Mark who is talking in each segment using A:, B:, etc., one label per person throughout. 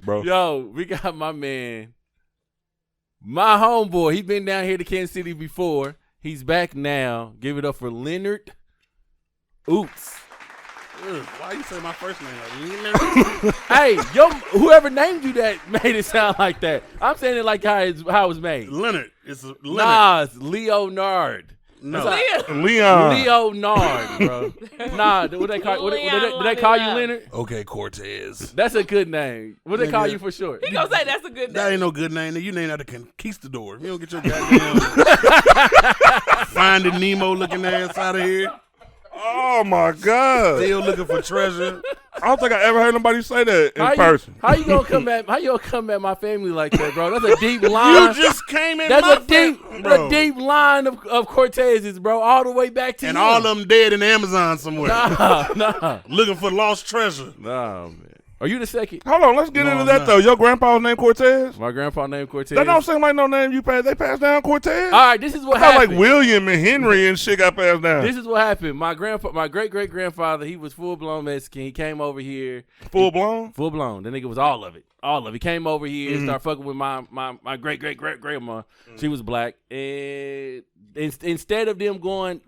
A: bro.
B: Yo, we got my man, my homeboy. He been down here to Kansas City before. He's back now. Give it up for Leonard Ouzts.
C: Why you say my first name? Leonard?
B: Hey, whoever named you that made it sound like that. I'm saying it like how it was made.
C: Leonard. It's Leonard.
B: Nah, it's Leonard.
C: No.
A: Leon.
B: Leonard, bro. Nah, what they call? Did they call you Leonard?
C: Okay, Cortez.
B: That's a good name. What they call you for short?
D: He gonna say that's a good name.
C: That ain't no good name. You named after Conquistador. You don't get your goddamn Finding Nemo looking ass out of here.
A: Oh my God!
C: Still looking for treasure.
A: I don't think I ever heard nobody say that in person.
B: How you gonna come at? How you gonna come at my family like that, bro? That's a deep line.
C: You just came in.
B: That's
C: bro.
B: a deep line of Cortez's, bro, all the way back to
C: and
B: you.
C: all of them dead in the Amazon somewhere.
B: Nah.
C: Looking for lost treasure.
B: Nah, man. Are you the second?
A: Hold on, let's get into that though. Your grandpa's name Cortez?
B: My grandpa named Cortez.
A: That don't seem like no name you passed. They passed down Cortez.
B: All right, this is what
A: I thought
B: happened.
A: like William and Henry and shit got passed down.
B: This is what happened. My great great grandfather, he was full blown Mexican. He came over here.
A: Full blown.
B: Full blown. The nigga was all of it. All of it. He came over here and started fucking with my great great great grandma. She was black, and instead of them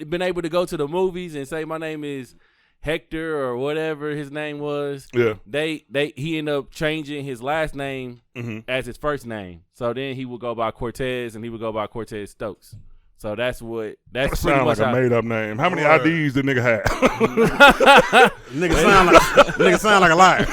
B: been able to go to the movies and say my name is Hector or whatever his name was, he ended up changing his last name as his first name. So then he would go by Cortez, and he would go by Cortez Stokes. So that's pretty much
A: like a made up name. How many IDs did nigga have?
C: nigga sound like a liar.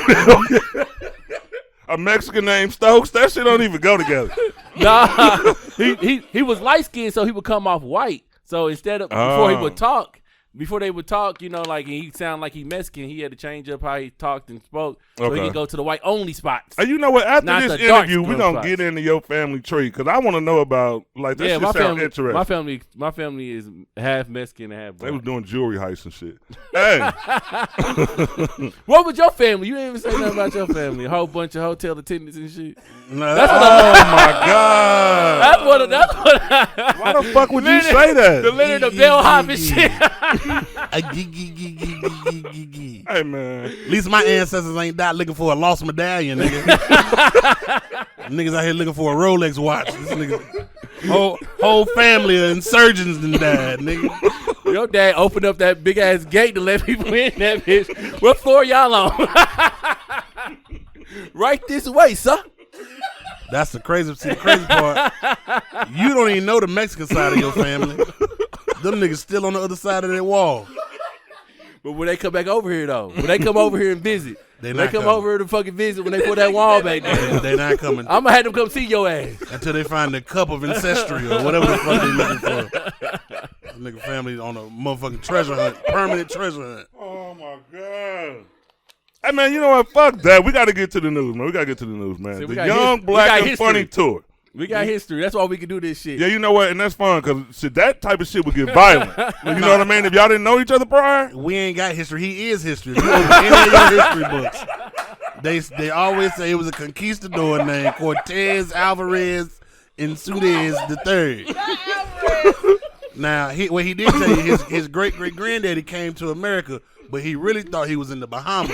A: A Mexican named Stokes? That shit don't even go together.
B: Nah, he was light skinned, so he would come off white. So instead of before they would talk, you know, like he sound like he Mexican, he had to change up how he talked and spoke so he could go to the white only spots.
A: And you know what? After this interview, we're gonna
B: spots.
A: get into your family tree because I want to know about like that. Shit sound interesting.
B: My family is half Mexican and half black.
A: They was doing jewelry heists and shit. Hey,
B: what was your family? You didn't even say nothing about your family. A whole bunch of hotel attendants and shit.
C: No,
B: that's what
A: my God.
B: That's what.
A: Why the fuck would you say that?
B: The Leonard the bellhop and shit.
A: Hey man,
C: at least my ancestors ain't died looking for a lost medallion, nigga. Niggas out here looking for a Rolex watch. This nigga, whole family of insurgents done died, nigga.
B: Your dad opened up that big ass gate to let people in that bitch. What floor y'all on? Right this way, sir.
C: That's the crazy part. You don't even know the Mexican side of your family. Them niggas still on the other side of that wall.
B: But when they come back over here, though, when they come over here and visit,
C: they
B: come over here to fucking visit when they put that wall back there.
C: They not coming.
B: I'm going to have them come see your ass.
C: Until they find the cup of ancestry or whatever the fuck they looking for. This nigga family on a motherfucking treasure hunt, permanent treasure hunt.
A: Oh, my God. Hey, man, you know what? Fuck that. We got to get to the news, man. See, the Young Black and Funny Tour.
B: We got history. That's why we can do this shit.
A: Yeah, you know what? And that's fun because that type of shit would get violent. You know what I mean? If y'all didn't know each other prior.
C: We ain't got history. He is history. You open any of your history books. They always say it was a conquistador named Cortez Alvarez Insudez III. Now, what he did tell you, his great-great-granddaddy came to America, but he really thought he was in the Bahamas.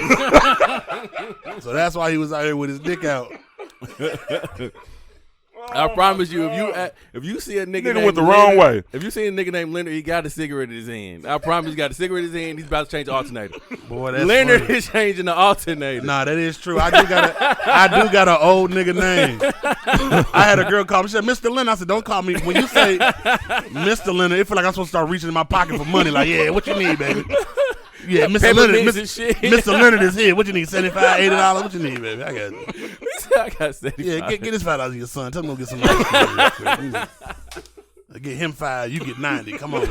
C: So that's why he was out here with his dick out.
B: I promise you, if you see a nigga
A: went the
B: Leonard,
A: wrong way.
B: If you see a nigga named Leonard, he got a cigarette in his hand. I promise, he got a cigarette in his hand. He's about to change the alternator.
C: Boy, that's
B: Leonard
C: funny.
B: is changing the alternator.
C: Nah, that is true. I do got an old nigga name. I had a girl call me. She said, "Mr. Leonard." I said, "Don't call me." When you say Mr. Leonard, it feel like I'm supposed to start reaching in my pocket for money. Like, yeah, what you need, baby? Yeah, Mr. Leonard. Mr. Leonard is here. What you need? $75, $80? What you need, baby? I got it.
B: I got 75.
C: Yeah, get this $5 to your son. Tell him to go get some ice cream. Get him $5, you get 90. Come on,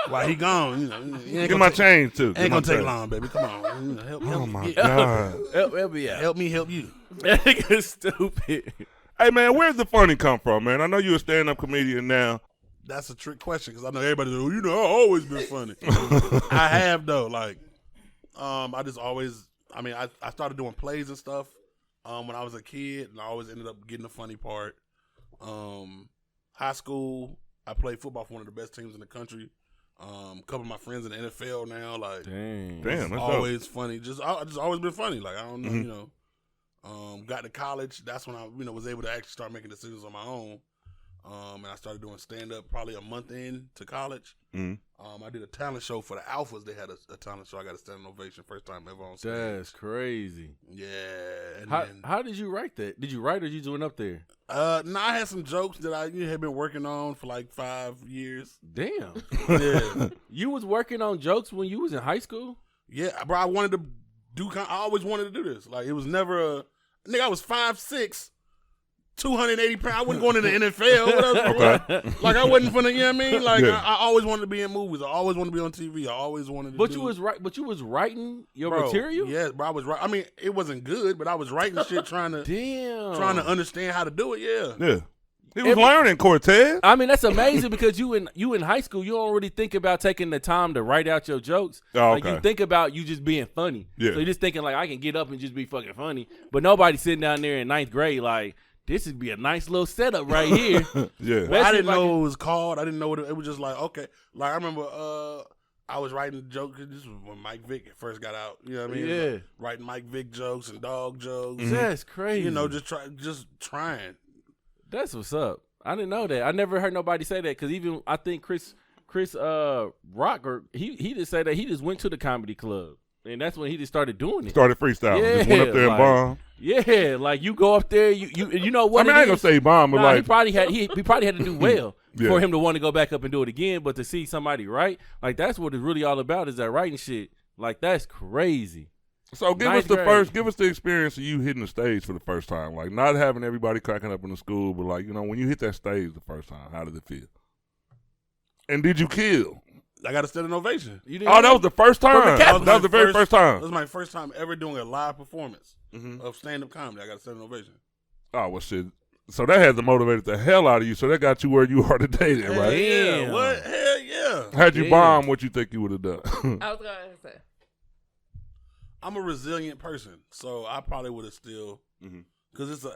C: while he gone,
A: Get my change too.
C: Ain't gonna take long, baby. Come on, help.
A: Oh my God.
B: Help me out.
C: Help me, help you.
B: That nigga's stupid.
A: Hey man, where's the funny come from, man? I know you're a stand-up comedian now.
C: That's a trick question because I know everybody says, I've always been funny. I have though. Like, I just always. I mean, I started doing plays and stuff when I was a kid, and I always ended up getting the funny part. High school, I played football for one of the best teams in the country. A couple of my friends in the NFL now. Like,
A: damn, that's
C: always
A: dope.
C: funny. I just always been funny. Like, I don't know, Got to college. That's when I was able to actually start making decisions on my own. And I started doing stand-up probably a month into college. I did a talent show for the Alphas. They had a talent show. I got a standing ovation first time ever on stage.
B: That's crazy.
C: Yeah. And
B: how did you write that? Did you write or did you doing up there?
C: I had some jokes that I had been working on for like 5 years.
B: Damn.
C: Yeah.
B: You was working on jokes when you was in high school?
C: Yeah, bro. I wanted to I always wanted to do this. Like, it was never nigga, I was 5'6", 280 pounds. I wasn't going to the NFL. What else?
A: Okay.
C: Like, I wasn't finna, you know what I mean? Like,
A: Yeah.
C: I always wanted to be in movies. I always wanted to be on TV. I always wanted to
B: But you was writing your material?
C: Yeah, bro. I was right. I mean, it wasn't good, but I was writing shit trying to understand how to do it. Yeah.
A: Yeah. He was learning, Cortez.
B: I mean, that's amazing because you in high school, you don't really think about taking the time to write out your jokes.
A: Oh,
B: Like,
A: okay.
B: you think about you just being funny.
A: Yeah.
B: So you're just thinking, like, I can get up and just be fucking funny. But nobody's sitting down there in 9th grade like, this would be a nice little setup right here.
A: Yeah.
C: Well, I didn't know what it was called. I didn't know what it was. Just like, okay. Like, I remember I was writing jokes. This was when Mike Vick first got out. You know what I mean?
B: Yeah.
C: Like, writing Mike Vick jokes and dog jokes.
B: That's crazy.
C: You know, just trying.
B: That's what's up. I didn't know that. I never heard nobody say that because even I think Chris Rock, he just said that he just went to the comedy club. And that's when he just started doing it.
A: Started freestyling.
B: Yeah,
A: Just went up there and
B: like,
A: bombed.
B: Yeah, like you go up there, you know what?
A: I mean, I ain't gonna say bomb, but like
B: he probably had to do well
A: Yeah.
B: for him to want to go back up and do it again. But to see somebody write, like that's what it's really all about is that writing shit. Like that's crazy.
A: So give
B: Ninth
A: us the experience of you hitting the stage for the first time. Like not having everybody cracking up in the school, but like, when you hit that stage the first time, how did it feel? And did you kill?
C: I got a standing ovation.
A: Oh, that was the first time. That was the very first time.
C: That was my first time ever doing a live performance of stand-up comedy. I got a standing ovation.
A: Oh, well, shit. So that had to motivate the hell out of you. So that got you where you are today, then, right?
C: Yeah. What? Hell yeah.
A: Had you bombed, what you think you would have done?
D: I was going to say.
C: I'm a resilient person, so I probably would have still, because it's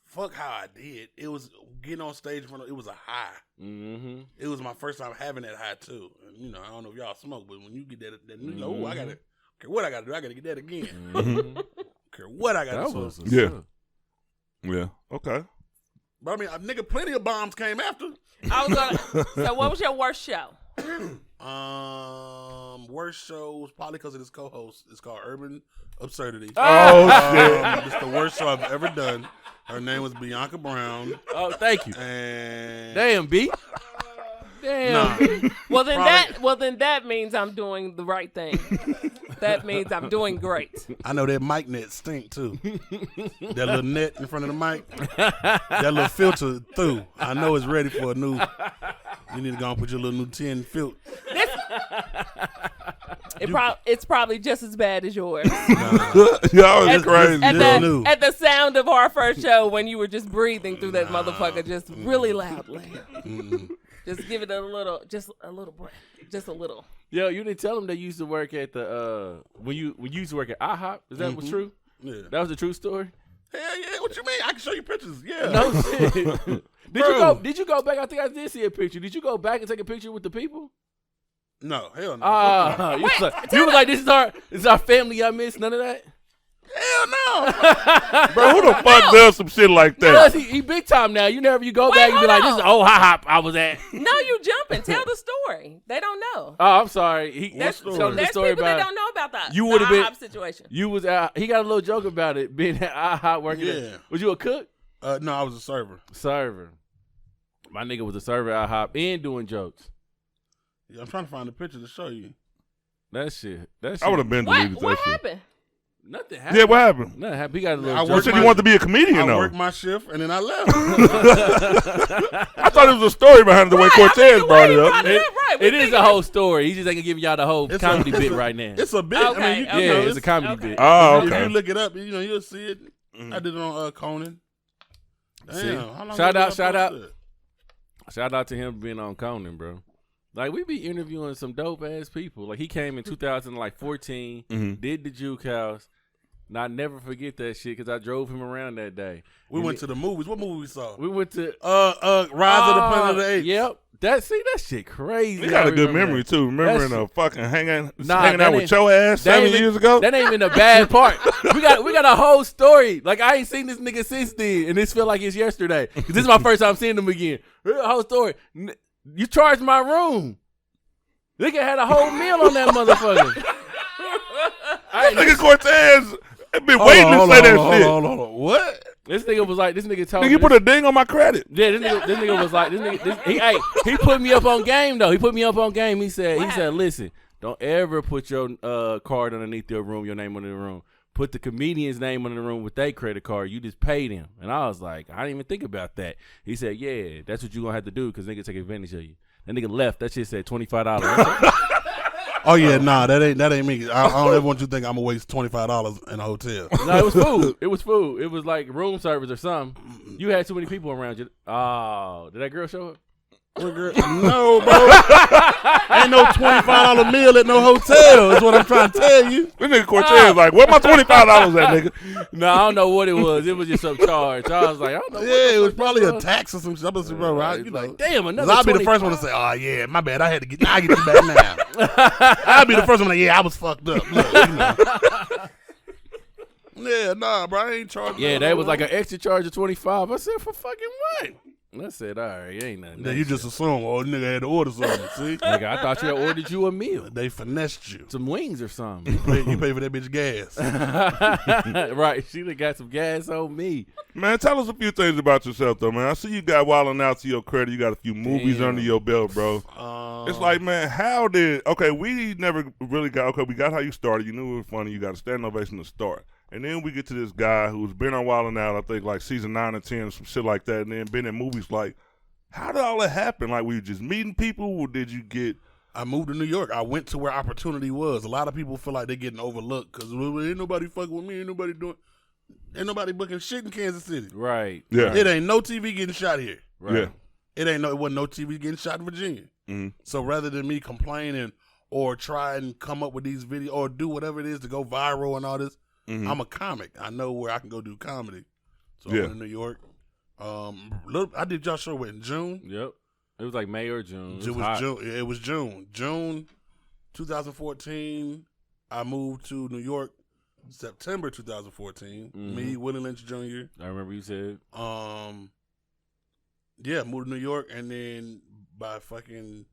C: fuck how I did. It was getting on stage in front of, it was a high.
B: Mm-hmm.
C: It was my first time having that high too. And, I don't know if y'all smoke, but when you get that I got to, care what I got to do, I got to get that again. Care what I got to do.
A: Yeah. Yeah. Okay.
C: But I mean, nigga, plenty of bombs came after.
D: So what was your worst show?
C: Worst show was probably because of this co-host. It's called Urban Absurdity.
A: Oh, shit.
C: It's the worst show I've ever done. Her name was Bianca Brown.
B: Oh, thank you.
C: And
B: Damn, B. Damn.
C: Nah.
D: Well then that means I'm doing the right thing. That means I'm doing great.
C: I know that mic net stink too. That little net in front of the mic, that little filter through. I know it's ready for a new. You need to go and put your little new 10 filter.
D: It's probably just as bad as yours.
A: Y'all is crazy.
D: At the sound of our first show when you were just breathing through that motherfucker just really loudly. Just give it a little breath. Just a little.
B: Yo, you didn't tell them they used to work at the when you used to work at IHOP. Is that what's true?
C: Yeah.
B: That was a true story?
C: Hell yeah, what you mean? I can show you pictures. Yeah.
B: No shit. Did you go back? I think I did see a picture. Did you go back and take a picture with the people?
C: No, hell no.
B: You were like, this is our family I miss. None of that?
C: Hell no.
A: Bro, who the fuck does some shit like that?
B: Plus, he big time now. You go back and be like, this is old IHOP I was at.
D: No, you jumping. Tell the story. They don't know.
B: Oh, I'm sorry.
D: There's
B: Tell them the story
D: people
B: about
D: that don't know about the IHOP situation.
B: You was out. He got a little joke about it being at IHOP working.
C: Yeah.
B: Was you a cook?
C: No, I was a server.
B: Server. My nigga was a server at IHOP and doing jokes.
C: Yeah, I'm trying to find a picture to show you.
B: That shit.
A: I would have been deleted that
D: What
A: shit.
D: happened?
B: Nothing happened.
A: Yeah, what happened?
B: Nothing happened. He got a little
C: I
B: joke.
A: You said you wanted to be a comedian,
C: I
A: though.
C: worked my shift and then I left.
A: I thought it was a story behind the way Cortez brought it up.
B: It is a whole story. He just ain't giving y'all the whole comedy bit right now.
C: It's a bit.
D: Okay,
C: I mean,
B: it's a comedy bit.
A: Oh,
C: If
A: okay.
C: you look it up, you'll see it. I did it on Conan. Damn. How long
B: Shout
C: ago
B: out,
C: did I
B: shout out.
C: post
B: Shout out to him being on Conan, bro. Like, we be interviewing some dope ass people. Like, he came in 2014, did the Juke House, And I never forget that shit because I drove him around that day.
C: We went to the movies. What movie we saw?
B: We went to
C: Rise of the Planet of the Apes.
B: Yep. That shit crazy.
A: You got a good
B: remember
A: memory
B: that.
A: too. Remembering a fucking hanging
B: that
A: out with your ass
B: that
A: 7 years ago.
B: That ain't even the bad part. we got a whole story. Like I ain't seen this nigga since then, and this feel like it's yesterday. 'Cause this is my first time seeing him again. The whole story. You charged my room. Nigga had a whole meal on that motherfucker.
A: Nigga Cortez been waiting to say that shit.
C: Hold on. What?
B: This nigga was like, this nigga told
A: Nigga,
B: me.
A: you put a ding on my credit.
B: Yeah, this nigga was like, he put me up on game though. He put me up on game. He said, listen, don't ever put your card underneath your room, your name under the room. Put the comedian's name under the room with their credit card. You just paid him. And I was like, I didn't even think about that. He said, yeah, that's what you gonna have to do because nigga take advantage of you. That nigga left. That shit said $25.
C: Oh yeah, nah, that ain't me. I don't ever want you to think I'm gonna waste $25 in a hotel.
B: No, it was food. It was food. It was like room service or something. You had too many people around you. Oh, did that girl show up?
C: No, bro. Ain't no $25 meal at no hotel. Is what I'm trying to tell you.
A: This nigga Cortez like, where my $25 at, nigga?
B: No, I don't know what it was. It was just some charge. I was like, I don't know.
C: Yeah, it was probably a tax or some shit. I'm just, bro, right? You
B: Like,
C: know,
B: damn, another.
C: I'll be the first one to say, "Oh yeah, my bad. I get you back now." I'll be the first one to, yeah, I was fucked up. Look, you know. Yeah, nah, bro, I ain't charging.
B: Yeah, that was like an extra charge of $25. I said, for fucking what? And I said, all right, ain't nothing.
C: Then you just assume, oh, nigga had to order something. See,
B: Nigga, I thought you had ordered you a meal.
C: they finessed you.
B: Some wings or something.
C: You pay for that bitch gas.
B: Right, she done got some gas on me.
A: Man, tell us a few things about yourself, though, man. I see you got Wildin' Out to your credit. You got a few movies
B: Damn.
A: under your belt, bro. It's like, man, we never really we got how you started. You knew it was funny. You got a standing ovation to start. And then we get to this guy who's been on Wildin' Out, I think, like season 9 and 10, some shit like that, and then been in movies. Like, how did all that happen? Like, were you just meeting people, or did you get...
C: I moved to New York. I went to where opportunity was. A lot of people feel like they're getting overlooked because ain't nobody fucking with me. Ain't nobody booking shit in Kansas City.
B: Right.
A: Yeah.
C: It ain't no TV getting shot here.
B: Right.
A: Yeah.
C: It wasn't no TV getting shot in Virginia.
A: Mm-hmm.
C: So rather than me complaining or try and come up with these videos or do whatever it is to go viral and all this, I'm a comic. I know where I can go do comedy. So I went to New York. I did y'all show in June.
B: Yep. It was like May or June.
C: It was June. June 2014. I moved to New York September 2014. Me, Willie Lynch Jr.
B: I remember you said.
C: Yeah, moved to New York, and then by fucking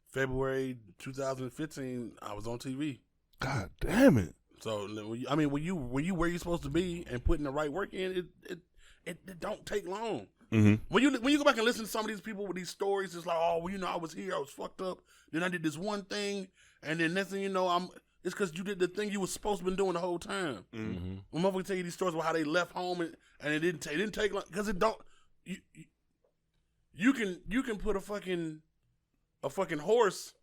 C: February 2015, I was on TV.
A: God damn it.
C: So I mean, when you where you're supposed to be and putting the right work in, it don't take long.
A: Mm-hmm.
C: When you go back and listen to some of these people with these stories, it's like, oh, well, you know, I was here, I was fucked up, then I did this one thing, and then next thing you know, it's because you did the thing you was supposed to been doing the whole time.
B: Mm-hmm.
C: When motherfuckers tell you these stories about how they left home and it didn't take long because it don't. You can put a fucking horse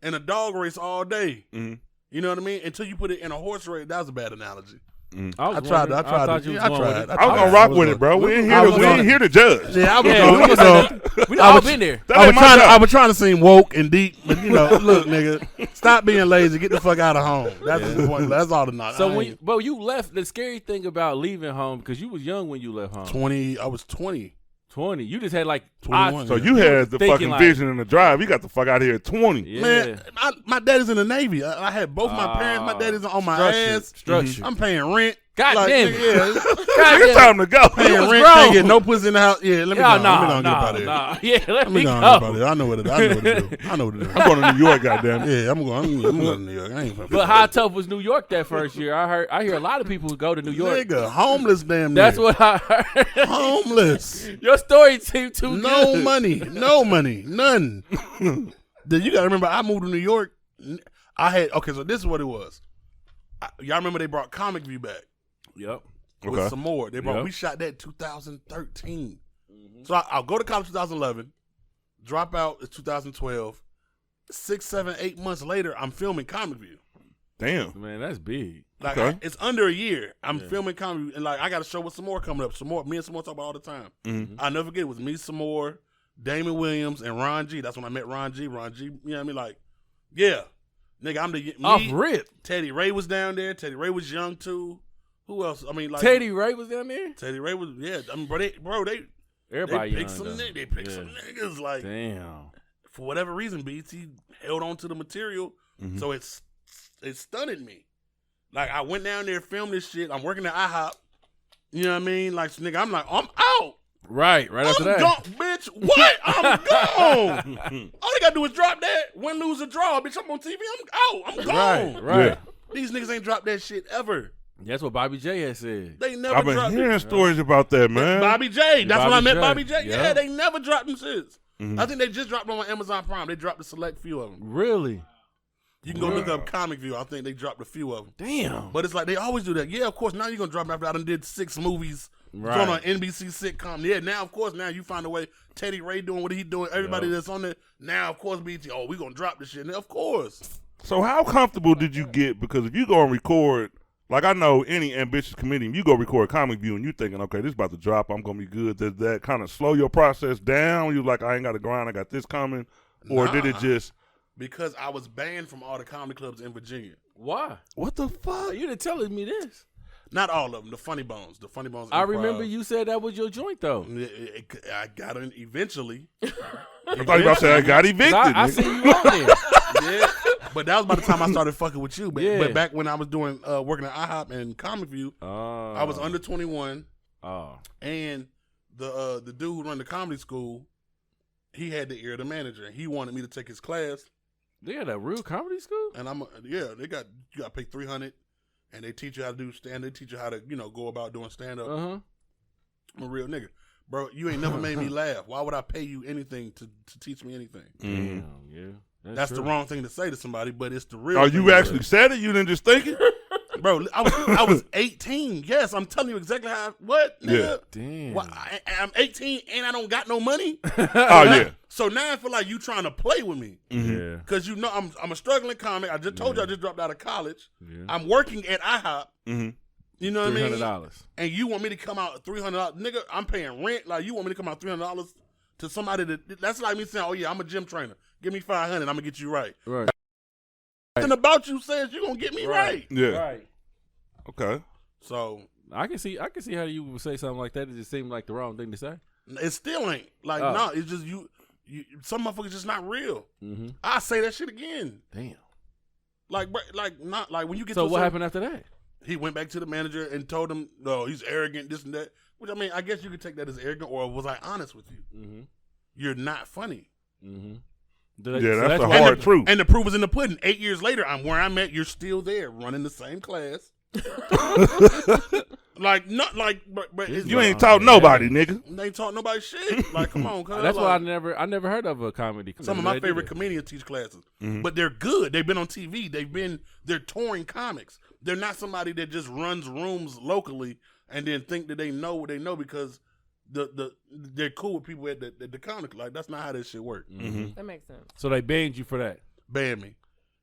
C: in a dog race all day.
A: Mm-hmm.
C: You know what I mean? Until you put it in a horse race. That was a bad analogy.
A: Mm-hmm.
C: I tried. I was
A: gonna rock with it, bro. We ain't here to judge.
C: Yeah,
B: we all been there.
C: I was trying to seem woke and deep, but you know, look, nigga, stop being lazy. Get the fuck out of home. That's the point. That's all the not.
B: So you left. The scary thing about leaving home because you was young when you left home.
C: 20. I was 20.
B: 20. You just had like
C: 21.
A: So you had the fucking vision and the drive. You got the fuck out of here at 20.
B: Yeah.
C: Man, my daddy's in the Navy. I had both my parents. My daddy's on my ass.
B: Structure.
C: I'm paying rent.
B: God damn it.
C: Yeah.
A: It's time to go.
C: Paying rent. Can't get no pussy in the house. Yeah, let me go get out of here.
B: Yeah, let me go.
C: I know what to do.
A: I'm going to New York, goddamn it.
C: Yeah, I'm going to New York. I ain't
B: But how tough was New York that first year? I hear a lot of people go to New York.
C: Nigga, homeless damn near.
B: That's what I heard.
C: Homeless.
B: Your story seemed too good.
C: No money. None. Then you got to remember, I moved to New York. So this is what it was. Y'all remember they brought Comic View back.
B: Yep.
C: With some more. We shot that in 2013. So I'll go to college 2011, drop out in 2012. 6, 7, 8 months later, I'm filming Comic View.
A: Damn.
B: Man, that's big.
C: Like it's under a year. I'm filming Comic View, and like I got a show with some more coming up. Me and some more talk about all the time.
A: Mm-hmm.
C: I'll never forget it was me, some more, Damon Williams, and Ron G. That's when I met Ron G. You know what I mean? Like, yeah. Nigga, I'm the
B: Off rip.
C: Teddy Ray was down there. Teddy Ray was young too. Who else? I mean, like
B: Teddy Ray was down there.
C: Teddy Ray was I mean, they
B: Everybody
C: picked
B: young.
C: They picked some niggas like
B: Damn.
C: for whatever reason. BT held on to the material, so it stunned me. Like I went down there, filmed this shit. I'm working at IHOP. You know what I mean? Like nigga, I'm like I'm out.
B: Right after that.
C: Gone, bitch. What? I'm gone. All they gotta do is drop that. Win, lose, or draw. Bitch, I'm on TV. I'm out. I'm gone.
B: Right.
A: Yeah.
C: These niggas ain't dropped that shit ever.
B: That's what Bobby J has said.
C: They never
A: I've been
C: dropped
A: hearing
C: it.
A: stories about that, man.
C: Bobby J. That's when I met Bobby J.
B: Yeah.
C: Yeah, they never dropped them shits. I think they just dropped them on Amazon Prime. They dropped a select few of them.
B: Really?
C: You can go look up Comic View. I think they dropped a few of them.
B: Damn.
C: But it's like they always do that. Yeah, of course. Now you're gonna drop them after I done did 6 movies.
B: Right.
C: Going on NBC sitcom. Yeah, now of course now you find a way. Teddy Ray doing what he doing. Everybody that's on there now, of course, BT. Oh, we gonna drop this shit. Now, of course.
A: So how comfortable did you get? Because if you go and record, like I know any ambitious comedian, you go record Comic View and you thinking, okay, this is about to drop. I'm gonna be good. Does that kind of slow your process down? You like, I ain't got to grind. I got this coming, or did it just?
C: Because I was banned from all the comedy clubs in Virginia.
B: Why?
A: What the fuck?
B: You didn't telling me this.
C: Not all of them. The Funny Bones. The Funny Bones.
B: I
C: Improv.
B: remember you said that was your joint though.
C: I got in eventually.
A: I thought you about to say I got evicted.
B: I see you on there.
C: Yeah, but that was by the time I started fucking with you. But,
B: Yeah.
C: but back when I was doing working at IHOP and Comic View,
B: Oh.
C: I was under 21,
B: Oh.
C: and the dude who run the comedy school, he had the ear of the manager, and he wanted me to take his class.
B: They got a real comedy school?
C: And you got to pay $300, and they teach you how to do stand. They teach you how to go about doing stand up.
B: Uh-huh.
C: I'm a real nigga, bro. You ain't never made me laugh. Why would I pay you anything to teach me anything?
B: Damn, yeah.
C: That's
B: true.
C: the wrong thing to say to somebody, but it's the real.
A: Oh,
C: thing
A: you
C: to
A: actually said it? You didn't just think it?
C: bro. I was 18. Yes, I'm telling you exactly how. What? Nigga?
A: Yeah.
B: Damn.
C: What, I'm 18 and I don't got no money.
A: Oh yeah.
C: So now I feel like you trying to play with me
B: Yeah.
C: because I'm a struggling comic. I just told you I just dropped out of college.
B: Yeah.
C: I'm working at IHOP.
A: Mm-hmm.
C: You know what I mean?
B: $300.
C: And you want me to come out $300, nigga? I'm paying rent. Like you want me to come out $300 to somebody that's like me saying, "Oh yeah, I'm a gym trainer. Give me $500, I'm gonna get you right."
B: Right.
C: Nothing about you says you gonna get me right.
A: Yeah.
B: Right.
A: Okay.
C: So
B: I can see how you would say something like that. It just seemed like the wrong thing to say.
C: it still ain't like
B: Oh.
C: no. It's just you. Some motherfuckers just not real.
B: Mm-hmm.
C: I say that shit again.
B: Damn.
C: Like not like when you get.
B: So
C: to
B: what happened after that?
C: He went back to the manager and told him, "No, he's arrogant, this and that." Which I mean, I guess you could take that as arrogant, or was I honest with you?
B: Mm-hmm.
C: You're not funny.
B: Mm-hmm.
A: Yeah, that's the
B: why-
A: hard truth.
C: And the proof is in the pudding. 8 years later, I'm where I'm at. You're still there, running the same class. But
A: You ain't taught nobody, nigga.
C: They ain't taught nobody shit. Like, come on, cuz.
B: That's why
C: like,
B: I never heard of a comedy.
C: some of my
B: They do
C: favorite
B: that.
C: comedians teach classes,
A: Mm-hmm.
C: but they're good. They've been on TV. They're touring comics. They're not somebody that just runs rooms locally and then think that they know what they know because they're cool with people at the comic. Like that's not how this shit works.
B: Mm-hmm.
D: That makes sense.
B: So they banned you for that.
C: Ban me.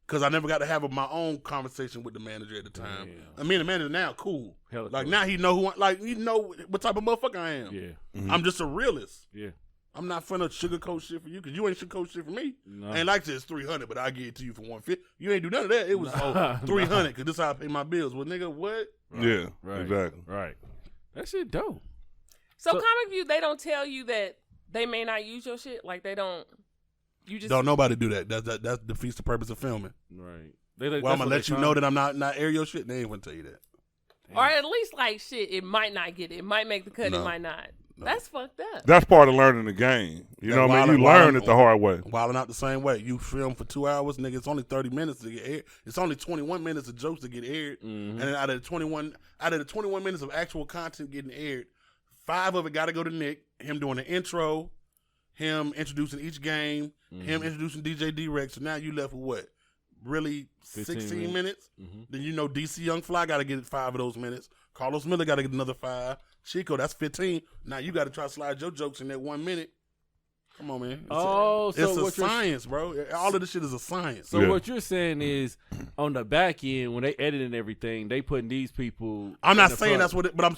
C: Because I never got to have my own conversation with the manager at the time.
B: Damn.
C: I mean, the manager now, cool.
B: Hella
C: Like
B: cool.
C: now he know he know what type of motherfucker I am.
B: Yeah.
C: I'm just a realist.
B: Yeah.
C: I'm not finna sugarcoat shit for you because you ain't sugarcoat shit for me.
B: No.
C: Ain't like this $300, but I give it to you for $150. You ain't do none of that. It was $300 because this is how I pay my bills. Well, nigga, what?
A: Yeah.
B: Right.
A: Exactly.
B: Right. That shit dope.
D: So,
B: So-
D: Comic View, they don't tell you that they may not use your shit. Like they don't. You just
C: Don't nobody do that. That defeats the purpose of filming.
B: Right.
C: Well, I'm gonna let you know that I'm not air your shit. They ain't gonna tell you that.
D: or at least like shit. It might not get it. It might make the cut.
C: No.
D: It might not.
C: No.
D: That's fucked up.
A: That's part of learning the game. You know what I mean? You learn it the hard way.
C: Wilding out the same way. You film for 2 hours, nigga. It's only 30 minutes to get aired. It's only 21 minutes of jokes to get aired, and then out of the 21 minutes of actual content getting aired, 5 of it got to go to Nick. Him doing the intro, him introducing each game, him introducing DJ D-Rex. So now you left with what? Really 16 minutes? Then you know DC Young Fly got to get 5 of those minutes. Carlos Miller got to get another 5. Chico, that's 15. Now you got to try to slide your jokes in that 1 minute. Come on, man. It's
B: so
C: a
B: what you're
C: science, bro. All of this shit is a science.
B: So
A: Yeah.
B: what you're saying is, on the back end, when they editing everything, they putting these people.
C: I'm not
B: in the
C: saying
B: front.
C: that's what it, but I'm.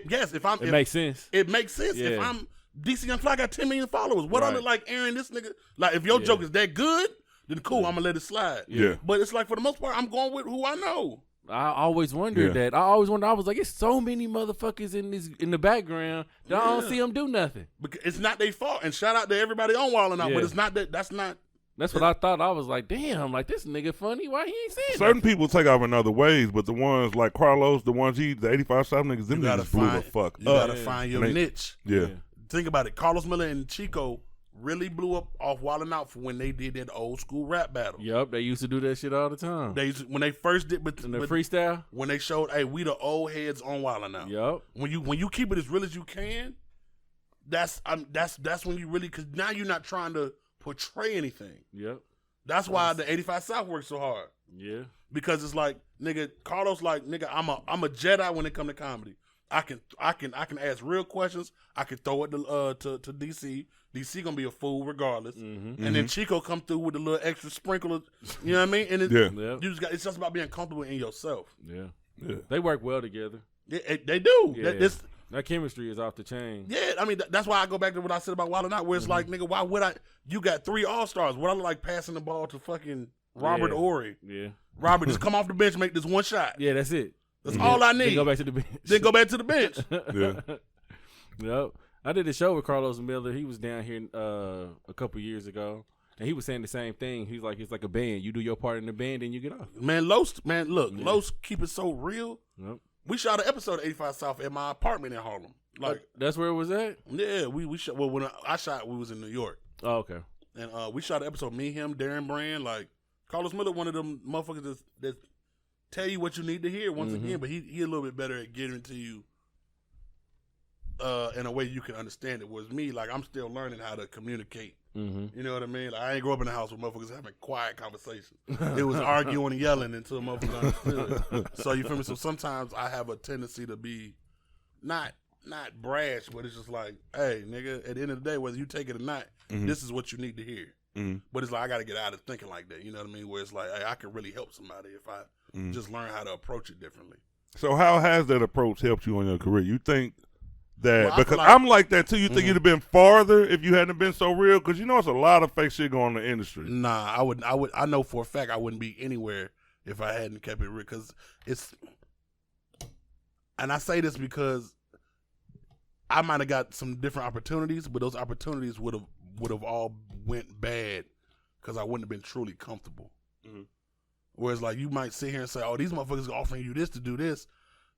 C: Yes, if I'm.
B: It makes sense.
C: It makes sense. If
B: Yeah.
C: I'm DC Young Fly got 10 million followers. What
B: Right.
C: other like Aaron? This nigga. Like if your joke is that good, then cool, I'm gonna let it slide.
A: Yeah.
C: But it's like for the most part, I'm going with who I know.
B: I always wondered that. I was like, it's so many motherfuckers in the background that I don't see them do nothing.
C: Because it's not their fault. And shout out to everybody on Wildin' Out, but it's not that. That's not.
B: That's what I thought. I was like, damn, like this nigga funny. Why he ain't saying
A: Certain
B: nothing?
A: people take off in other ways, but the ones like Carlos, the 85 South niggas, them niggas blew the fuck up.
C: You gotta find your niche.
A: Yeah.
C: Think about it. Carlos Miller and Chico really blew up off Wildin' Out for when they did that old school rap battle.
B: Yup, they used to do that shit all the time.
C: When they first did, but
B: freestyle,
C: when they showed, hey, we the old heads on Wildin' Out.
B: Yup.
C: When you keep it as real as you can, that's when you really, because now you're not trying to portray anything.
B: Yep.
C: That's why the 85 South works so hard.
B: Yeah.
C: Because it's like, nigga, Carlos like, nigga, I'm a Jedi when it come to comedy. I can ask real questions. I can throw it to DC. DC gonna be a fool regardless. Mm-hmm. And then Chico come through with a little extra sprinkle of, you know what I mean? And it's just about being comfortable in yourself.
B: Yeah. They work well together.
C: They do.
B: Yeah. That chemistry is off the chain.
C: Yeah, I mean, that's why I go back to what I said about Wildin' Out, where it's like, nigga, why would I? You got 3 All-Stars. Would I look like passing the ball to fucking Robert Horry?
B: Yeah.
C: Robert, just come off the bench, make this one shot.
B: Yeah, that's it.
C: That's all I need.
B: Then go back to the bench.
C: Then go back to the bench.
A: Yeah.
B: Yep. I did a show with Carlos Miller. He was down here a couple years ago, and he was saying the same thing. He's like, it's like a band. You do your part in the band, and you get off.
C: Man, Los keep it so real.
B: Yep.
C: We shot an episode of 85 South at my apartment in Harlem. Like
B: that's where it was at?
C: Yeah, we shot. Well, when I shot, we was in New York.
B: Oh, okay.
C: And we shot an episode. Me, him, Darren Brand, like Carlos Miller, one of them motherfuckers that tell you what you need to hear once again. But he a little bit better at getting to you in a way you can understand it. Whereas me, like I'm still learning how to communicate. Mm-hmm. You know what I mean? Like, I ain't grew up in a house with motherfuckers having quiet conversations. It was arguing and yelling until motherfuckers understood. So you feel me? So sometimes I have a tendency to be not brash, but it's just like, hey, nigga, at the end of the day, whether you take it or not, this is what you need to hear. Mm-hmm. But it's like, I got to get out of thinking like that. You know what I mean? Where it's like, hey, I can really help somebody if I just learn how to approach it differently.
A: So how has that approach helped you in your career? You think that,
C: well,
A: because I'm like that too, you think you'd have been farther if you hadn't been so real? Because you know it's a lot of fake shit going on in the industry.
C: Nah, I know for a fact I wouldn't be anywhere if I hadn't kept it real. Because it's, and I say this because I might have got some different opportunities, but those opportunities would have all went bad because I wouldn't have been truly comfortable. Mm-hmm. Whereas like you might sit here and say, oh, these motherfuckers are offering you this to do this,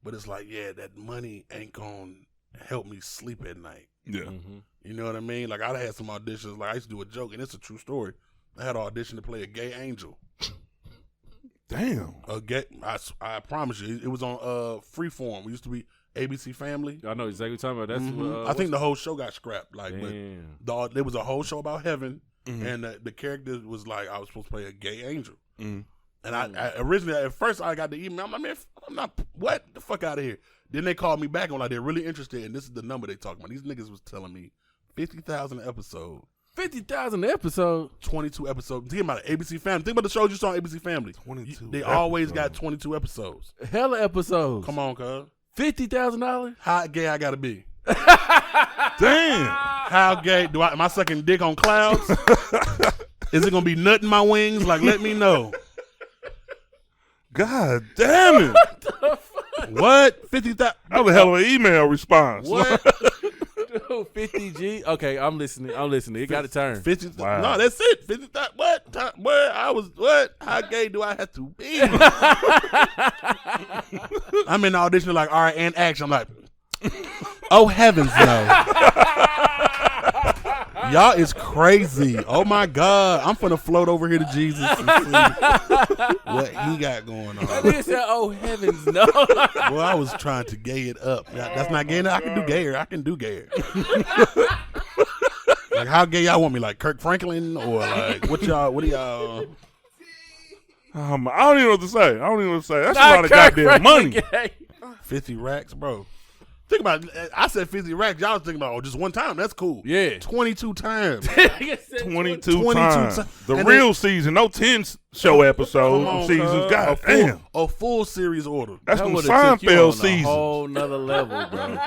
C: but it's like, yeah, that money ain't gonna help me sleep at night.
A: Yeah.
B: Mm-hmm.
C: You know what I mean? Like I had some auditions, like I used to do a joke, and it's a true story. I had an audition to play a gay angel.
A: Damn.
C: A gay, I promise you, it was on Freeform. We used to be ABC Family.
B: I know exactly what you're talking about. That's
C: I think the whole show got scrapped. Like,
B: damn.
C: but there was a whole show about heaven, and the character was like, I was supposed to play a gay angel. Mm-hmm. And I originally, at first, I got the email. I'm like, man, I'm not, what the fuck out of here. Then they called me back and like, they're really interested, and this is the number they talking about. These niggas was telling me 50,000 an episode.
B: 50,000 an episode?
C: 22 episodes. Think about it, ABC Family. Think about the shows you saw on ABC Family.
A: 22
C: They always got 22 episodes.
B: Hella episodes.
C: Come on, cuz.
B: $50,000?
C: How gay I gotta be?
A: Damn.
C: How gay am I sucking dick on clouds? Is it gonna be nut in my wings? Like, let me know.
A: God damn it.
B: What the fuck?
C: What? 50,000?
A: That was a hell of an email response.
C: What?
B: Dude, 50G? Okay, I'm listening. It got to turn.
C: 50.
A: Wow.
C: No, that's it. 50,000. What? Where I was? What? How gay do I have to be? I'm in the audition like, all right, and action. I'm like, oh heavens no. Y'all is crazy. Oh my God. I'm finna float over here to Jesus and see what he got going on.
B: That nigga said, oh heavens no.
C: Well, I was trying to gay it up. That's not gay enough. I can do gayer. Like, how gay y'all want me? Like Kirk Franklin? Or like, what do y'all?
A: I don't even know what to say. That's
B: Not
A: a lot of
B: Kirk
A: goddamn money.
B: Franklin.
C: 50 racks, bro. Think about it. I said 50 racks. Y'all was thinking about, just one time. That's cool.
B: Yeah.
C: 22 times.
A: 22 times. The
C: And
A: real season, no 10-show episodes. Seasons. God damn.
C: A full series order.
A: That's
B: That
A: from
B: would've took you on
A: Seinfeld
B: a
A: season.
B: whole nother level, bro.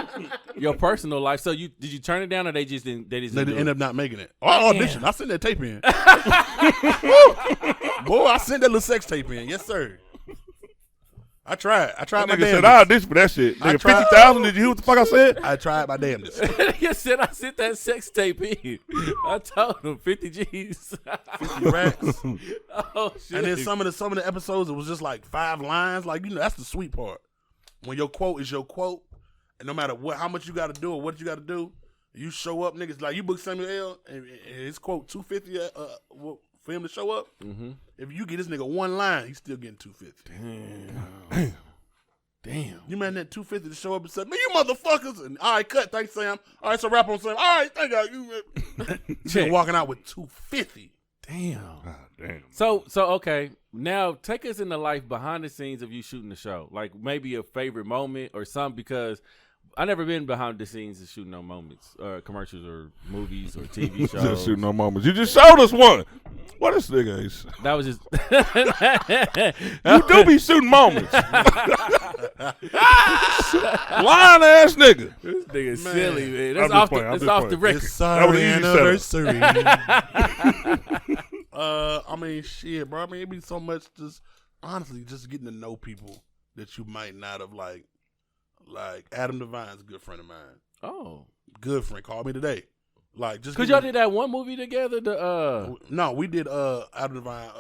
B: Your personal life. So did you turn it down, or they just didn't? They just
C: They
B: didn't
C: end
B: do
C: up not making it. I auditioned. I sent that tape in. Boy, I sent that little sex tape in. Yes, sir. I tried. I tried my
A: Nigga said,
C: damnedest.
A: I auditioned for that shit.
C: I
A: Nigga,
C: tried.
A: 50,000. Did you hear what the fuck I said?
C: I tried my damnedest.
B: it? You said I sent that sex tape in. I told him 50 G's.
C: 50 racks.
B: Oh shit!
C: And then some of the episodes, it was just like 5 lines. Like, that's the sweet part. When your quote is your quote, and no matter how much you got to do or what you got to do, you show up, niggas. Like, you book Samuel L. and his quote $250 for him to show up.
B: Mm-hmm.
C: If you get this nigga one line, he's still getting $250.
B: Damn.
C: You man that $250 to show up and say, man, you motherfuckers. And all right, cut. Thanks, Sam. All right, so wrap on Sam. All right, thank you. You're walking out with $250.
B: Damn.
A: God damn.
B: So okay. Now take us in the life behind the scenes of you shooting the show. Like maybe a favorite moment or something, because I never been behind the scenes of shooting no moments, commercials or movies or TV shows.
A: Just shooting no moments. You just showed us one. What is nigga is?
B: That was just.
A: You do be shooting moments. Lying ass nigga.
B: This nigga
C: Man.
B: silly, man.
A: I'm
B: That's
A: just
B: off
A: playing, I'm
B: the,
A: just
B: off the
A: playing.
B: record.
A: That was an easy
C: anniversary. I mean, shit, bro. I mean, it be so much just, honestly, just getting to know people that you might not have, like Adam Devine's a good friend of mine.
B: Oh.
C: Good friend. Called me today. Like, just
B: Because y'all did that one movie together?
C: No, we did Adam Devine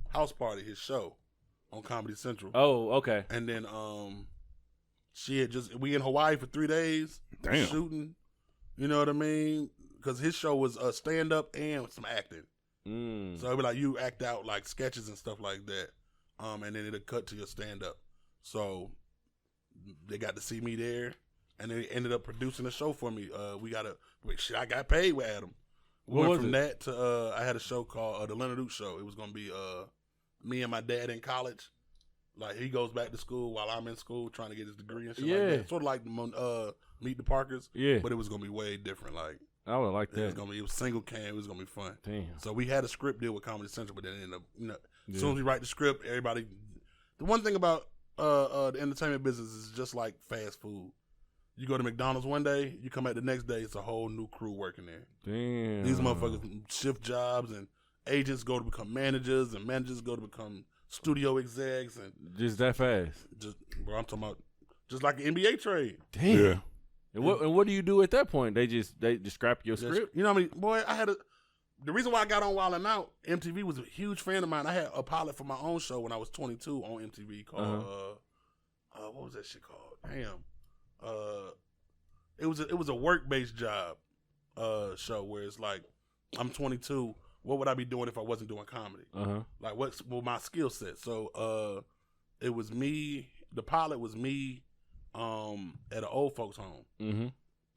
C: House Party, his show on Comedy Central.
B: Oh, okay.
C: And then we in Hawaii for 3 days.
A: Damn.
C: Shooting. You know what I mean? Because his show was stand up and some acting. So it'd be like you act out like sketches and stuff like that. And then it'll cut to your stand up. So they got to see me there, and they ended up producing a show for me. I got paid with Adam. We
B: What
C: went
B: was
C: from
B: it?
C: that to I had a show called the Leonard Ouzts Show. It was gonna be me and my dad in college. Like, he goes back to school while I'm in school trying to get his degree and shit like that. Sort of like Meet the Parkers.
B: Yeah.
C: But it was gonna be way different. Like,
B: I would like that.
C: it was single cam. It was gonna be fun.
B: Damn.
C: So we had a script deal with Comedy Central, but then ended up, as soon as we write the script, everybody. The one thing about the entertainment business is just like fast food. You go to McDonald's one day, you come back the next day, it's a whole new crew working there.
B: Damn.
C: These motherfuckers shift jobs, and agents go to become managers, and managers go to become studio execs, and
B: Just that fast.
C: bro, I'm talking about just like an NBA trade.
B: Damn.
A: Yeah.
B: And what do you do at that point? They just scrap your
C: Just-
B: script?
C: You know what I mean? Boy, the reason why I got on Wild 'N Out, MTV was a huge fan of mine. I had a pilot for my own show when I was 22 on MTV called what was that shit called? Damn. It was a work-based job show where it's like, I'm 22. What would I be doing if I wasn't doing comedy? Like, what's my skill set? So it was me. The pilot was me at an old folks home.
B: Mm-hmm.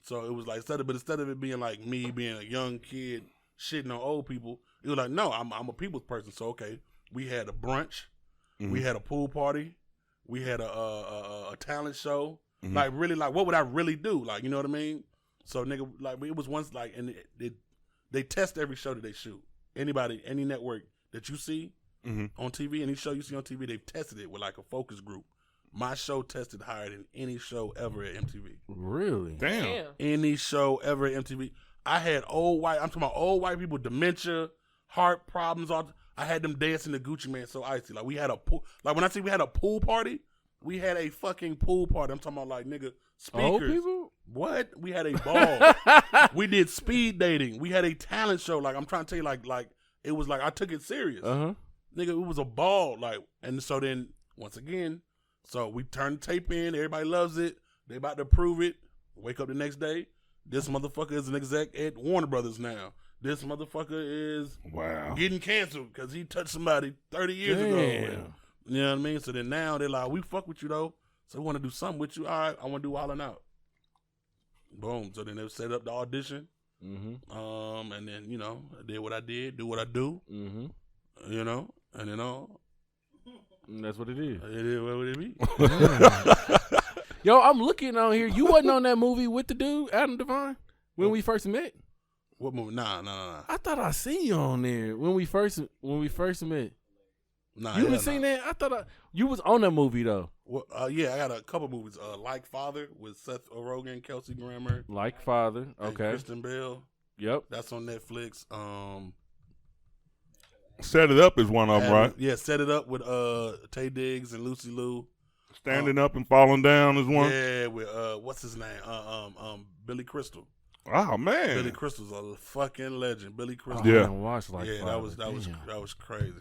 C: So it was like instead of it being like me being a young kid shitting on old people, it was like, no, I'm a people's person. So okay, we had a brunch, we had a pool party, we had a talent show. Like, really, like, what would I really do? Like, you know what I mean? So nigga, like, it was once like, and they test every show that they shoot. Any network that you see on TV, any show you see on TV, they've tested it with like a focus group. My show tested higher than any show ever at MTV.
B: Really?
A: Damn.
C: Any show ever at MTV. I'm talking about old white people, dementia, heart problems. I had them dancing to Gucci Man So Icy. Like, we had a pool. Like, when I say we had a pool party, we had a fucking pool party. I'm talking about, like, nigga, speakers.
B: Old people?
C: What? We had a ball. We did speed dating. We had a talent show. Like, I'm trying to tell you, like it was like I took it serious. Nigga, it was a ball. Like, and so then once again, so we turned the tape in. Everybody loves it. They about to approve it. Wake up the next day. This motherfucker is an exec at Warner Brothers now. This motherfucker is getting canceled because he touched somebody 30 years ago. And, you know what I mean? So then now they're like, we fuck with you though. So we want to do something with you. All right, I want to do Wild 'N Out. Boom. So then they set up the audition. And then, I did what I did, do what I do. And then
B: That's what it is.
C: it is what it be.
B: Yo, I'm looking on here. You wasn't on that movie with the dude, Adam Devine, when we first met.
C: What movie? Nah.
B: I thought I seen you on there when we first met.
C: Nah,
B: You haven't seen that? I thought you was on that movie though.
C: Well, yeah, I got a couple movies. Like Father with Seth Rogen, Kelsey Grammer,
B: Like Father.
C: and
B: Okay.
C: Kristen Bell.
B: Yep.
C: That's on Netflix.
A: Set It Up is one of them, right?
C: Yeah, Set It Up with Tay Diggs and Lucy Liu.
A: Standing Up and Falling Down is one.
C: Yeah, with what's his name? Billy Crystal.
A: Oh man.
C: Billy Crystal's a fucking legend. Billy Crystal.
B: I
A: Yeah.
B: didn't watch Like
C: yeah,
B: Father.
C: that was
B: Damn.
C: crazy.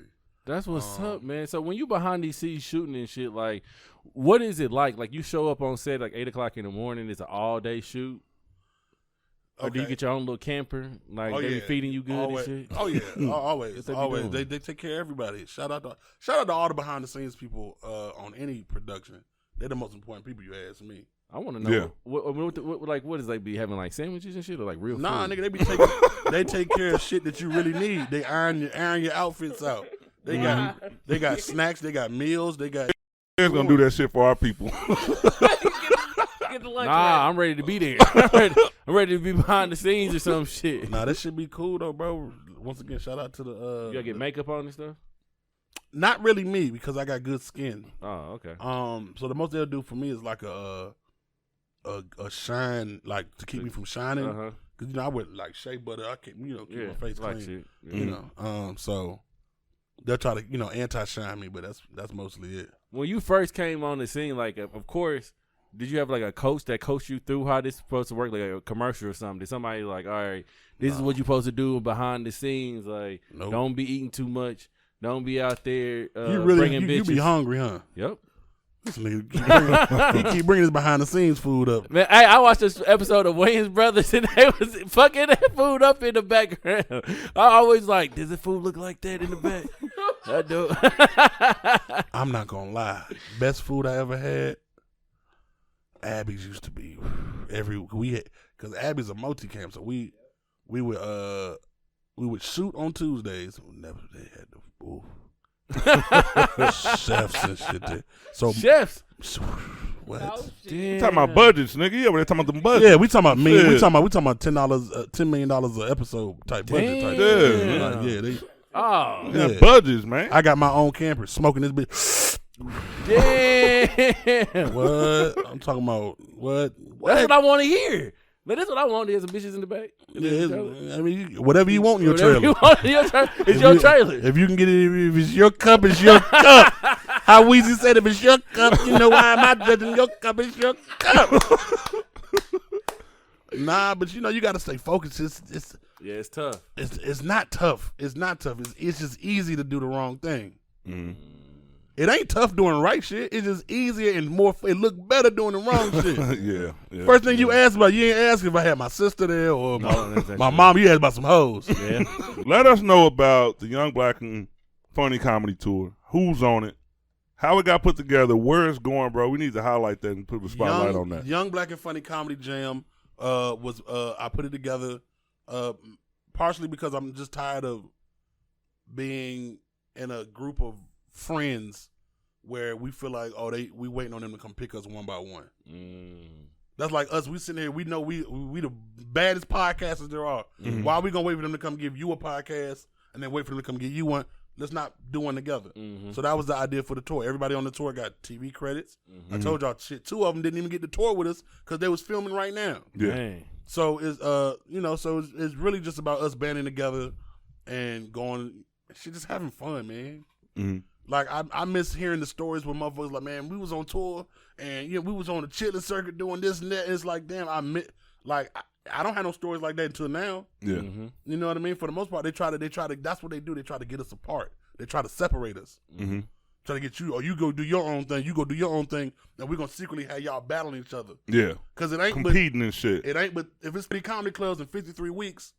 B: That's what's up, man. So when you behind these scenes shooting and shit, like, what is it like? Like you show up on set like 8:00 in the morning. It's an all day shoot. Or do you
C: Okay.
B: get your own little camper? Like
C: Oh,
B: they be
C: yeah.
B: feeding you good
C: Always.
B: and shit?
C: Oh yeah, always,
B: What they be
C: always.
B: doing?
C: They take care of everybody. Shout out to all the behind the scenes people on any production. They're the most important people. You ask me.
B: I want to know
A: Yeah.
B: what is they be having like sandwiches and shit or like real
C: Nah,
B: food?
C: nigga, they take care of shit that you really need. They iron your outfits out. They got snacks. They got meals. They got.
A: They're gonna do that shit for our people.
D: Get the lunch
B: Nah,
D: ready.
B: I'm ready to be there. I'm ready to be behind the scenes or some shit.
C: Nah, that should be cool though, bro. Once again, shout out to the.
B: You gotta get makeup on and stuff.
C: Not really me because I got good skin.
B: Oh, okay.
C: So the most they'll do for me is like a shine, like to keep me from shining.
B: Uh-huh.
C: Cause I wear like shea butter. I can keep
B: Yeah,
C: my face
B: like
C: clean.
B: shit. Yeah.
C: You know, so they'll try to anti-shine me, but that's mostly it.
B: When you first came on the scene, like, of course, did you have like a coach that coached you through how this is supposed to work, like a commercial or something? Did somebody like, all right, this is what you're supposed to do behind the scenes? Like,
C: Nope.
B: don't be eating too much. Don't be out there
C: You really
B: bringing bitches.
C: you be hungry, huh?
B: Yep.
C: This nigga he keep bringing his behind the scenes food up.
B: Man, I watched this episode of Wayans Brothers and they was fucking that food up in the background. I always like, does the food look like that in the back? I do.
C: I'm not gonna lie. Best food I ever had. Abby's used to be because Abby's a multi-cam, so we would shoot on Tuesdays. Never they had the chefs and shit there. So
B: Chefs.
C: what?
D: Oh, shit.
B: Damn.
A: Talking about budgets, nigga. Yeah, we're talking about them budgets.
C: Yeah, we talking about me.
A: Yeah.
C: We talking about $10 million an episode type budget type.
B: Damn.
C: Like, yeah, they.
B: Oh,
A: Yeah,
C: Yeah.
A: budgets, man.
C: I got my own camper, smoking this bitch.
B: damn.
C: What? I'm talking about what?
B: That's what I want to hear. Man, that's what I want. There's some bitches in the back.
C: I mean, whatever you want in your
B: Whatever
C: trailer.
B: you want in your trailer. It's
C: If
B: your
C: you-
B: trailer.
C: If you can get it, if it's your cup, it's your cup. How Weezy said, if it's your cup, you know why am I judging your cup? It's your cup. Nah, but you got to stay focused.
B: Yeah, it's tough.
C: It's not tough. It's not tough. It's just easy to do the wrong thing.
A: Mhm.
C: It ain't tough doing right shit. It's just easier and more. It look better doing the wrong shit.
A: yeah.
C: First thing you ask about, you ain't ask if I had my sister there or
B: that's
C: my
B: true.
C: mom. You asked about some hoes.
B: Yeah.
A: Let us know about the Young Black and Funny Comedy Tour. Who's on it? How it got put together? Where it's going, bro? We need to highlight that and put the spotlight on that.
C: Young Black and Funny Comedy Jam was I put it together partially because I'm just tired of being in a group of friends where we feel like we waiting on them to come pick us one by one. That's like us. We sitting here. We know we the baddest podcasters there are.
A: Mhm.
C: Why are we gonna wait for them to come give you a podcast and then wait for them to come give you one? Let's not do one together. So that was the idea for the tour. Everybody on the tour got TV credits. I told y'all shit. 2 of them didn't even get the tour with us because they was filming right now.
A: Yeah.
B: Dang.
C: So it's it's really just about us banding together and going shit, just having fun, man.
A: Mhm.
C: Like I miss hearing the stories where motherfuckers like, man, we was on tour and we was on the chilling circuit doing this and that. And it's like, damn, I don't have no stories like that until now.
A: Yeah.
C: You know what I mean? For the most part, they try to. That's what they do. They try to get us apart. They try to separate us.
A: Mm-hmm.
C: Try to get you, or you go do your own thing. You go do your own thing, and we're gonna secretly have y'all battling each other.
A: Yeah.
C: Cause it ain't
A: Competing and shit.
C: It ain't. But if it's 3 comedy clubs in 53 weeks,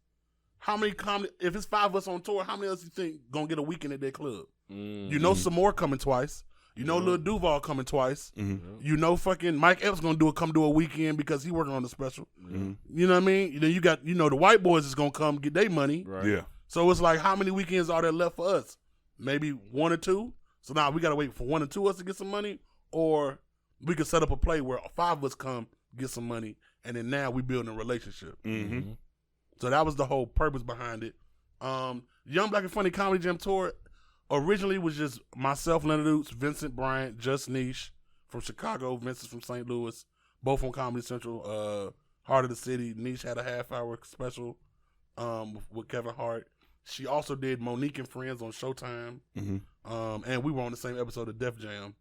C: how many comedy? If it's 5 of us on tour, how many else you think gonna get a weekend at their club? You know, some more coming twice. You know, Lil Duval coming twice. You know, fucking Mike Epps gonna come do a weekend because he working on the special. You know what I mean? Then you got, the white boys is gonna come get their money.
B: Right.
A: Yeah.
C: So it's like, how many weekends are there left for us? Maybe 1 or 2. So now we gotta wait for 1 or 2 of us to get some money, or we could set up a play where 5 of us come get some money, and then now we building a relationship.
A: Mm-hmm.
C: So that was the whole purpose behind it. Young Black and Funny Comedy Jam Tour originally was just myself, Leonard Ouzts, Vincent Bryant, Just Niche from Chicago, Vincent from St. Louis, both on Comedy Central. Heart of the City, Niche had a half-hour special with Kevin Hart. She also did Monique and Friends on Showtime.
A: Mm-hmm.
C: And we were on the same episode of Def Jam,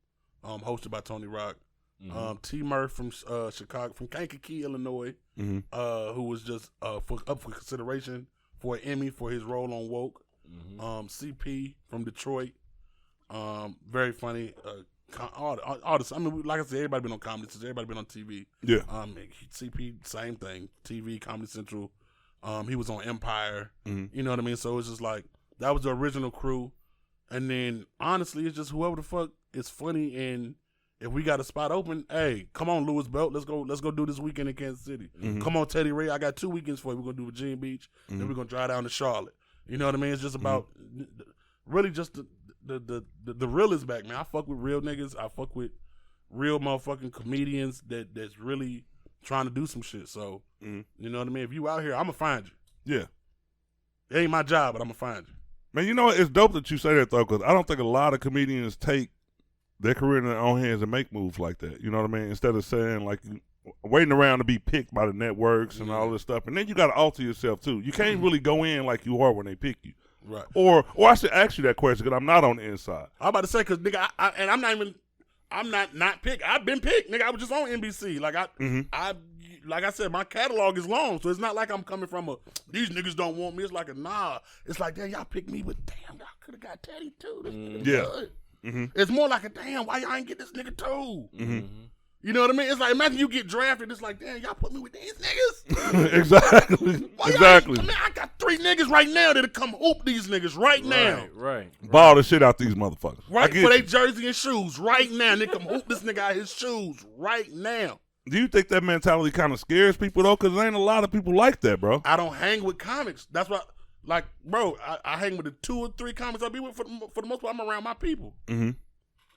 C: hosted by Tony Rock.
B: Mm-hmm.
C: T. Murph from Chicago, from Kankakee, Illinois,
A: Mm-hmm.
C: who was just up for consideration for an Emmy for his role on Woke.
B: Mm-hmm.
C: CP from Detroit, very funny. Artists. I mean, like I said, everybody been on comedy since everybody been on TV.
A: Yeah.
C: CP, same thing. TV, Comedy Central. He was on Empire.
A: Mm-hmm.
C: You know what I mean? So it's just like that was the original crew, and then honestly, it's just whoever the fuck is funny, and if we got a spot open, hey, come on, Louis Belt, let's go do this weekend in Kansas City.
A: Mm-hmm.
C: Come on, Teddy Ray, I got 2 weekends for you. We're gonna do Virginia Beach, then we're gonna drive down to Charlotte. You know what I mean? It's just about really just the real is back, man. I fuck with real niggas. I fuck with real motherfucking comedians that's really trying to do some shit. So you know what I mean? If you out here, I'ma find you.
A: Yeah.
C: It ain't my job, but I'ma find you.
A: Man, you know what? It's dope that you say that, though, because I don't think a lot of comedians take their career in their own hands and make moves like that. You know what I mean? Instead of saying, like, waiting around to be picked by the networks and all this stuff. And then you got to alter yourself, too. You can't really go in like you are when they pick you.
C: Right.
A: Or I should ask you that question because I'm not on the inside.
C: I'm about to say, because, nigga, I'm not picked. I've been picked, nigga. I was just on NBC. Like I said, my catalog is long, so it's not like I'm coming from these niggas don't want me. It's like nah. It's like, damn, y'all picked me, but damn, y'all could have got Teddy too. This nigga good.
A: Mm-hmm.
C: It's more like damn, why y'all ain't get this nigga too?
A: Mm-hmm.
C: You know what I mean? It's like, imagine you get drafted. It's like, damn, y'all put me with these niggas.
A: Exactly.
C: Exactly. I got 3 niggas right now that'll come hoop these niggas right now.
B: Right.
A: Ball the shit out these motherfuckers.
C: Right for their jersey and shoes right now. They come hoop this nigga out his shoes right now.
A: Do you think that mentality kind of scares people, though? Because there ain't a lot of people like that, bro.
C: I don't hang with comics. That's why, like, bro, I hang with the 2 or 3 comics I be with. For the most part, I'm around my people.
A: Mm-hmm.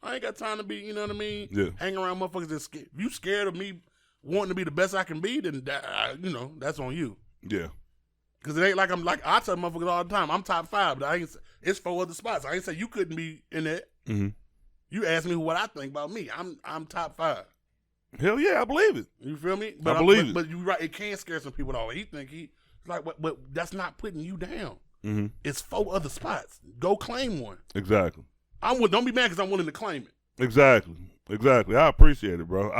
C: I ain't got time to be, you know what I mean?
A: Yeah.
C: Hang around motherfuckers that's scared. If you scared of me wanting to be the best I can be, then, that's on you.
A: Yeah.
C: Because it ain't like I tell motherfuckers all the time, I'm top 5, but it's 4 other spots. I ain't say you couldn't be in that.
A: Mm-hmm.
C: You asked me what I think about me. I'm top 5.
A: Hell yeah, I believe it.
C: You feel me?
A: I believe it.
C: But you're right. It can scare some people off. He think but that's not putting you down.
A: Mm-hmm.
C: It's 4 other spots. Go claim one.
A: Exactly.
C: Don't be mad because I'm willing to claim it.
A: Exactly. I appreciate it, bro.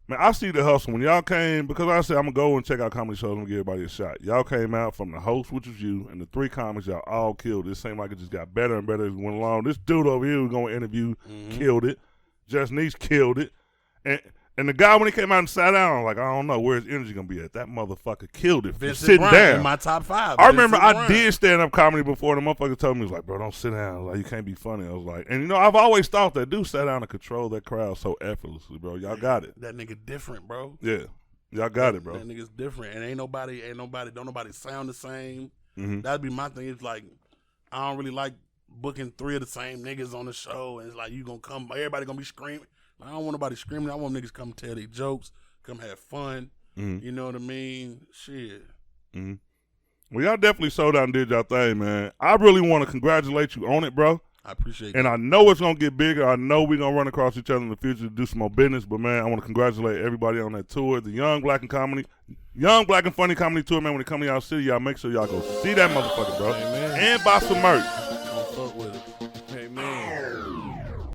A: Man, I see the hustle. When y'all came, because I said I'm going to go and check out comedy shows and give everybody a shot. Y'all came out from the host, which was you, and the 3 comics, y'all all killed it. It seemed like it just got better and better as we went along. This dude over here who's going to interview killed it. Just Niche killed it. And the guy, when he came out and sat down, I'm like, I don't know, where's energy going to be at? That motherfucker killed it.
C: Vincent
A: Sitting
C: Bryant
A: down.
C: in my top 5.
A: I remember
C: Vincent
A: I
C: Bryant.
A: did stand-up comedy before. The motherfucker told me, he was like, bro, don't sit down. Like, you can't be funny. I was like, and I've always thought that dude sat down and control that crowd so effortlessly, bro. Y'all got it.
C: That nigga different, bro.
A: Yeah. Y'all got it, bro.
C: That nigga's different. And don't nobody sound the same.
A: Mm-hmm.
C: That'd be my thing. It's like, I don't really like booking 3 of the same niggas on the show. And it's like, you gonna come, everybody gonna be screaming. I don't want nobody screaming. I want niggas come tell their jokes, come have fun.
A: Mm-hmm.
C: You know what I mean? Shit.
A: Mm-hmm. Well, y'all definitely sold out and did y'all thing, man. I really want to congratulate you on it, bro.
C: I appreciate
A: And
C: that.
A: I know it's going to get bigger. I know we're going to run across each other in the future to do some more business. But, man, I want to congratulate everybody on that tour. The Young Black and Funny Comedy Tour, man. When it comes to y'all city, y'all make sure y'all go see that motherfucker, bro.
C: Amen.
A: And buy some merch.